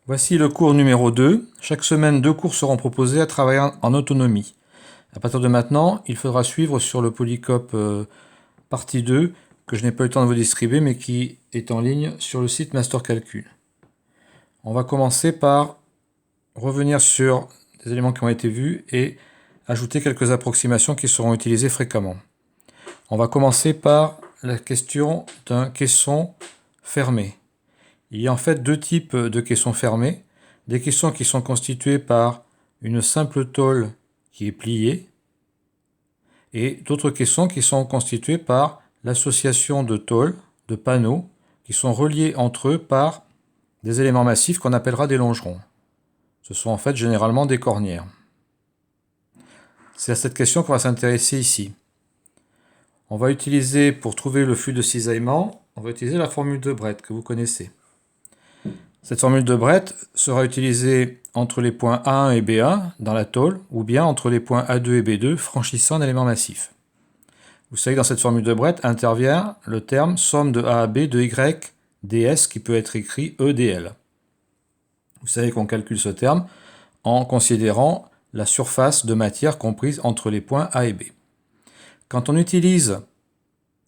Voici le cours numéro 2. Chaque semaine, 2 cours seront proposés à travailler en autonomie. À partir de maintenant, il faudra suivre sur le Polycope partie 2, que je n'ai pas eu le temps de vous distribuer, mais qui est en ligne sur le site Master Calcul. On va commencer par revenir sur des éléments qui ont été vus et ajouter quelques approximations qui seront utilisées fréquemment. On va commencer par la question d'un caisson fermé. Il y a en fait deux types de caissons fermés. Des caissons qui sont constitués par une simple tôle qui est pliée et d'autres caissons qui sont constitués par l'association de tôles, de panneaux, qui sont reliés entre eux par des éléments massifs qu'on appellera des longerons. Ce sont en fait généralement des cornières. C'est à cette question qu'on va s'intéresser ici. On va utiliser, pour trouver le flux de cisaillement, on va utiliser la formule de Brett que vous connaissez. Cette formule de Brett sera utilisée entre les points A1 et B1 dans la tôle, ou bien entre les points A2 et B2 franchissant un élément massif. Vous savez que dans cette formule de Brett intervient le terme somme de A à B de Y ds qui peut être écrit EDL. Vous savez qu'on calcule ce terme en considérant la surface de matière comprise entre les points A et B. Quand on utilise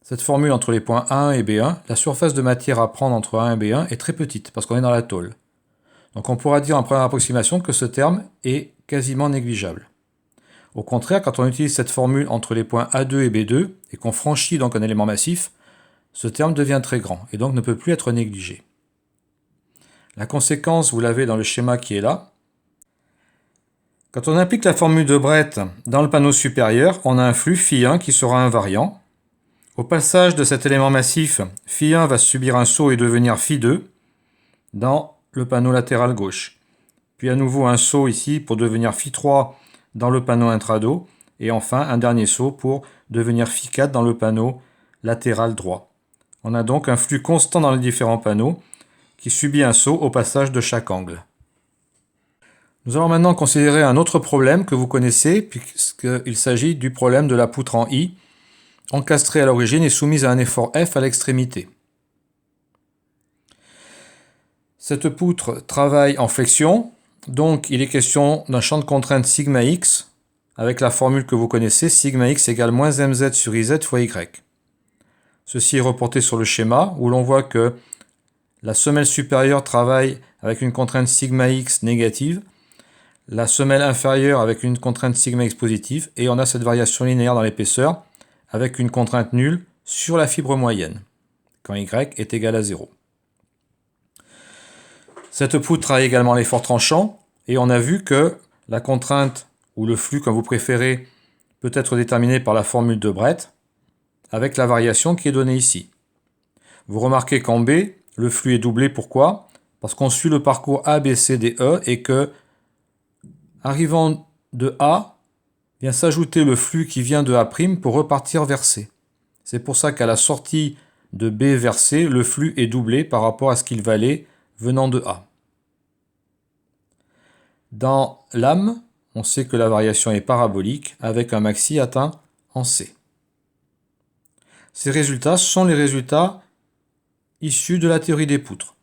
cette formule entre les points A1 et B1, la surface de matière à prendre entre A1 et B1 est très petite parce qu'on est dans la tôle. Donc on pourra dire en première approximation que ce terme est quasiment négligeable. Au contraire, quand on utilise cette formule entre les points A2 et B2 et qu'on franchit donc un élément massif, ce terme devient très grand et donc ne peut plus être négligé. La conséquence, vous l'avez dans le schéma qui est là. Quand on applique la formule de Brett dans le panneau supérieur, on a un flux φ1 qui sera invariant. Au passage de cet élément massif, φ1 va subir un saut et devenir φ2 dans le panneau latéral gauche. Puis à nouveau un saut ici pour devenir φ3 dans le panneau intrado. Et enfin un dernier saut pour devenir φ4 dans le panneau latéral droit. On a donc un flux constant dans les différents panneaux qui subit un saut au passage de chaque angle. Nous allons maintenant considérer un autre problème que vous connaissez, puisqu'il s'agit du problème de la poutre en I, encastrée à l'origine et soumise à un effort F à l'extrémité. Cette poutre travaille en flexion, donc il est question d'un champ de contrainte sigma x, avec la formule que vous connaissez, sigma x égale moins mz sur iz fois y. Ceci est reporté sur le schéma, où l'on voit que la semelle supérieure travaille avec une contrainte sigma x négative, la semelle inférieure avec une contrainte sigma x positive, et on a cette variation linéaire dans l'épaisseur avec une contrainte nulle sur la fibre moyenne, quand y est égal à 0. Cette poutre a également l'effort tranchant, et on a vu que la contrainte, ou le flux comme vous préférez, peut être déterminé par la formule de Brett, avec la variation qui est donnée ici. Vous remarquez qu'en B, le flux est doublé, pourquoi? Parce qu'on suit le parcours A, B, C, D, E, et que, arrivant de A, vient s'ajouter le flux qui vient de A' pour repartir vers C. C'est pour ça qu'à la sortie de B vers C, le flux est doublé par rapport à ce qu'il valait venant de A. Dans l'âme, on sait que la variation est parabolique avec un maxi atteint en C. Ces résultats sont les résultats issus de la théorie des poutres.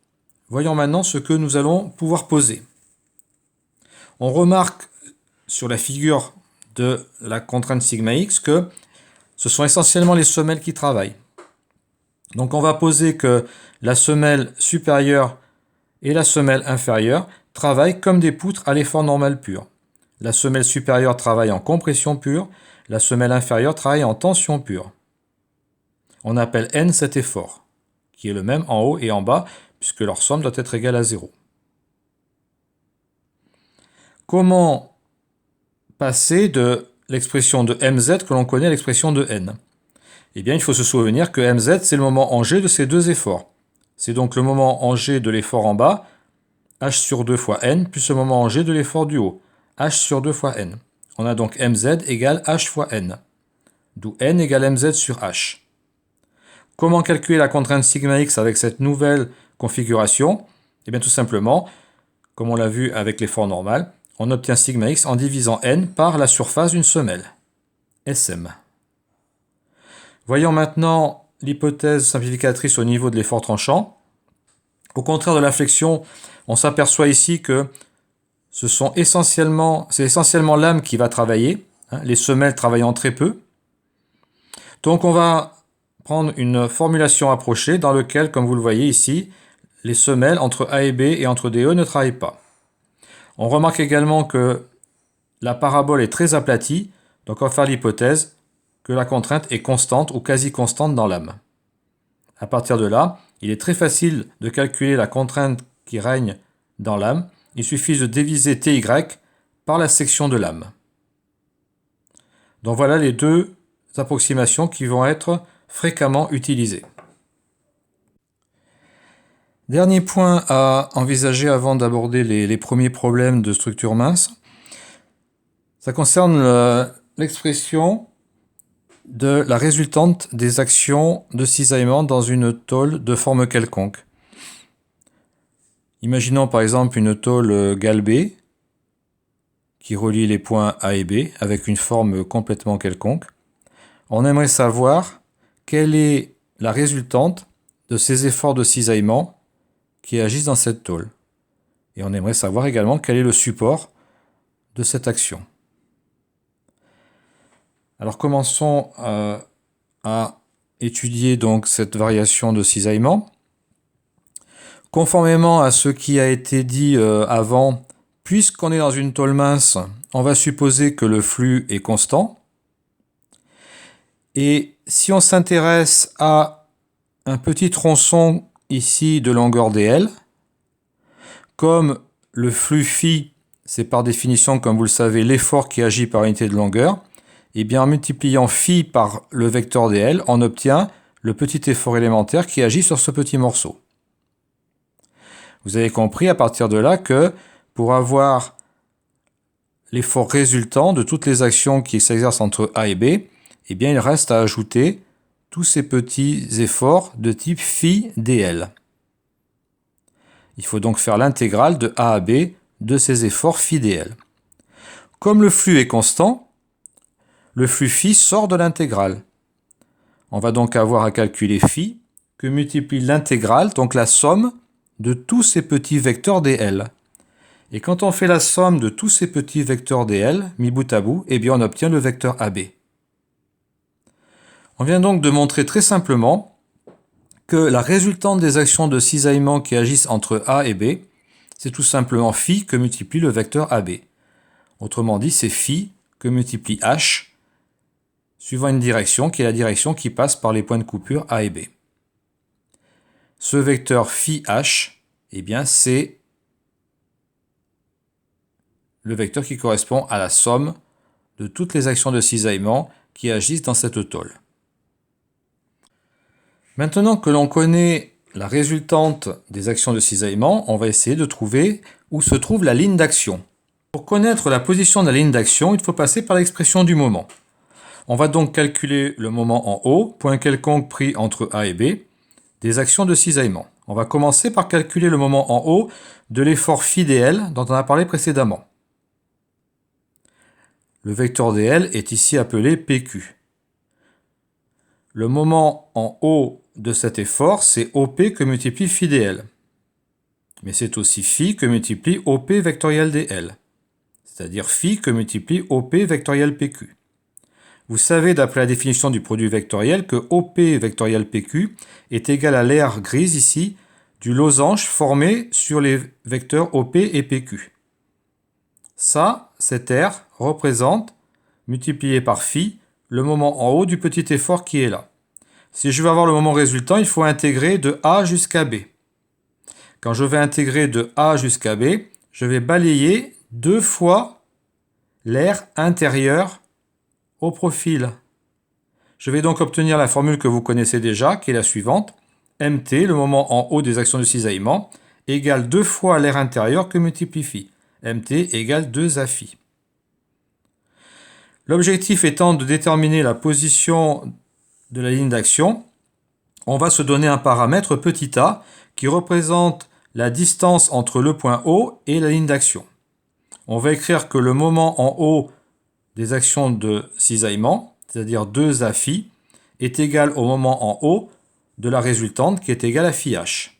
Voyons maintenant ce que nous allons pouvoir poser. On remarque sur la figure de la contrainte sigma x que ce sont essentiellement les semelles qui travaillent. Donc on va poser que la semelle supérieure et la semelle inférieure travaillent comme des poutres à l'effort normal pur. La semelle supérieure travaille en compression pure, la semelle inférieure travaille en tension pure. On appelle N cet effort, qui est le même en haut et en bas, puisque leur somme doit être égale à 0. Comment passer de l'expression de mz que l'on connaît à l'expression de n? Eh bien, il faut se souvenir que mz, c'est le moment en g de ces deux efforts. C'est donc le moment en g de l'effort en bas, h sur 2 fois n, plus le moment en g de l'effort du haut, h sur 2 fois n. On a donc mz égale h fois n, d'où n égale mz sur h. Comment calculer la contrainte sigma x avec cette nouvelle configuration? Eh bien, tout simplement, comme on l'a vu avec l'effort normal, on obtient sigma x en divisant n par la surface d'une semelle, Sm. Voyons maintenant l'hypothèse simplificatrice au niveau de l'effort tranchant. Au contraire de la flexion, On s'aperçoit ici que c'est essentiellement l'âme qui va travailler, hein, les semelles travaillant très peu. Donc on va prendre une formulation approchée dans laquelle, comme vous le voyez ici, les semelles entre A et B et entre D et E ne travaillent pas. On remarque également que la parabole est très aplatie, donc on va faire l'hypothèse que la contrainte est constante ou quasi constante dans l'âme. À partir de là, il est très facile de calculer la contrainte qui règne dans l'âme. Il suffit de diviser TY par la section de l'âme. Donc voilà les deux approximations qui vont être fréquemment utilisées. Dernier point à envisager avant d'aborder les premiers problèmes de structure mince, ça concerne l'expression de la résultante des actions de cisaillement dans une tôle de forme quelconque. Imaginons par exemple une tôle galbée qui relie les points A et B avec une forme complètement quelconque. On aimerait savoir quelle est la résultante de ces efforts de cisaillement qui agissent dans cette tôle. Et on aimerait savoir également quel est le support de cette action. Alors commençons à étudier donc cette variation de cisaillement. Conformément à ce qui a été dit avant, puisqu'on est dans une tôle mince, on va supposer que le flux est constant. Et si on s'intéresse à un petit tronçon ici de longueur dl, comme le flux phi, c'est par définition, comme vous le savez, l'effort qui agit par unité de longueur, et bien en multipliant phi par le vecteur dl, on obtient le petit effort élémentaire qui agit sur ce petit morceau. Vous avez compris à partir de là que pour avoir l'effort résultant de toutes les actions qui s'exercent entre A et B, eh bien il reste à ajouter tous ces petits efforts de type phi dl. Il faut donc faire l'intégrale de A à B de ces efforts phi dl. Comme le flux est constant, le flux phi sort de l'intégrale. On va donc avoir à calculer phi que multiplie l'intégrale, donc la somme de tous ces petits vecteurs dl. Et quand on fait la somme de tous ces petits vecteurs dl, mis bout à bout, eh bien on obtient le vecteur AB. On vient donc de montrer très simplement que la résultante des actions de cisaillement qui agissent entre A et B, c'est tout simplement phi que multiplie le vecteur AB. Autrement dit, c'est phi que multiplie h, suivant une direction qui est la direction qui passe par les points de coupure A et B. Ce vecteur phi h, eh bien c'est le vecteur qui correspond à la somme de toutes les actions de cisaillement qui agissent dans cette tôle. Maintenant que l'on connaît la résultante des actions de cisaillement, on va essayer de trouver où se trouve la ligne d'action. Pour connaître la position de la ligne d'action, il faut passer par l'expression du moment. On va donc calculer le moment en haut, point quelconque pris entre A et B, des actions de cisaillement. On va commencer par calculer le moment en haut de l'effort phi dl dont on a parlé précédemment. Le vecteur dl est ici appelé PQ. Le moment en haut de cet effort, c'est OP que multiplie phi dl. Mais c'est aussi phi que multiplie OP vectoriel dl. C'est-à-dire phi que multiplie OP vectoriel PQ. Vous savez, d'après la définition du produit vectoriel, que OP vectoriel PQ est égal à l'aire grise ici du losange formé sur les vecteurs OP et PQ. Ça, cette aire représente, multiplié par phi, le moment en haut du petit effort qui est là. Si je veux avoir le moment résultant, il faut intégrer de A jusqu'à B. Quand je vais intégrer de A jusqu'à B, je vais balayer 2 fois l'aire intérieure au profil. Je vais donc obtenir la formule que vous connaissez déjà, qui est la suivante. MT, le moment en haut des actions de cisaillement, égale 2 fois l'aire intérieure que multiplie phi. MT égale 2 à phi. L'objectif étant de déterminer la position de la ligne d'action, on va se donner un paramètre petit a qui représente la distance entre le point O et la ligne d'action. On va écrire que le moment en haut des actions de cisaillement, c'est-à-dire 2 à phi, est égal au moment en haut de la résultante qui est égale à phi h.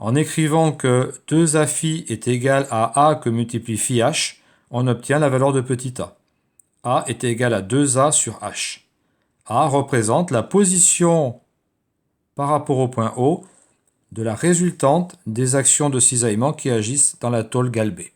En écrivant que 2A phi est égal à A que multiplie phi h, on obtient la valeur de petit a. A est égal à 2A sur h. A représente la position par rapport au point O de la résultante des actions de cisaillement qui agissent dans la tôle galbée.